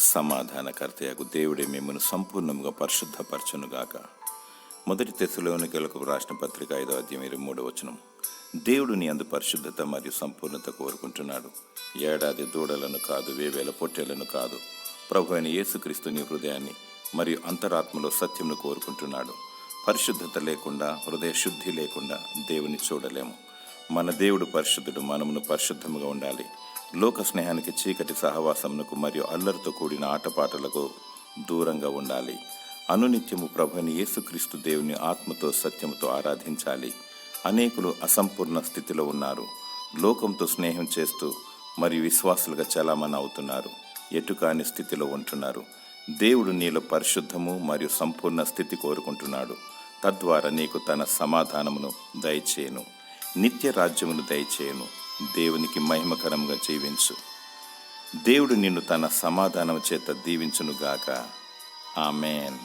సమాధానకర్తయగు దేవుడే మిమ్మల్ని సంపూర్ణంగా పరిశుద్ధపరచునుగాక. 1 తెస్సలోనికయులకు రాసిన పత్రిక 5వ అధ్యాయం 23వ వచనం. దేవుడు నీ అందు పరిశుద్ధత మరియు సంపూర్ణత కోరుకుంటున్నాడు. ఏడాది దూడలను కాదు, 1000 పొట్టేళ్లను కాదు, ప్రభు అయిన యేసుక్రీస్తు నీ హృదయాన్ని మరియు అంతరాత్మలో సత్యంను కోరుకుంటున్నాడు. పరిశుద్ధత లేకుండా, హృదయ శుద్ధి లేకుండా దేవుని చూడలేము. మన దేవుడు పరిశుద్ధుడు, మనమును పరిశుద్ధముగా ఉండాలి. లోక స్నేహానికి, చీకటి సహవాసమునకు మరియు అల్లరితో కూడిన ఆటపాటలకు దూరంగా ఉండాలి. అనునిత్యము ప్రభుని యేసుక్రీస్తు దేవుని ఆత్మతో సత్యముతో ఆరాధించాలి. అనేకులు అసంపూర్ణ స్థితిలో ఉన్నారు. లోకంతో స్నేహం చేస్తూ మరియు విశ్వాసులుగా చలామణి అవుతున్నారు. ఎటుకాని స్థితిలో ఉంటున్నారు. దేవుడు నీలో పరిశుద్ధము మరియు సంపూర్ణ స్థితి కోరుకుంటున్నాడు. తద్వారా నీకు తన సమాధానమును దయచేయును, నిత్య రాజ్యమును దయచేయును. దేవునికి మహిమకరంగా జీవించు. దేవుడు నిన్ను తన సమాధానం చేత దీవించునుగాక. ఆమేన్.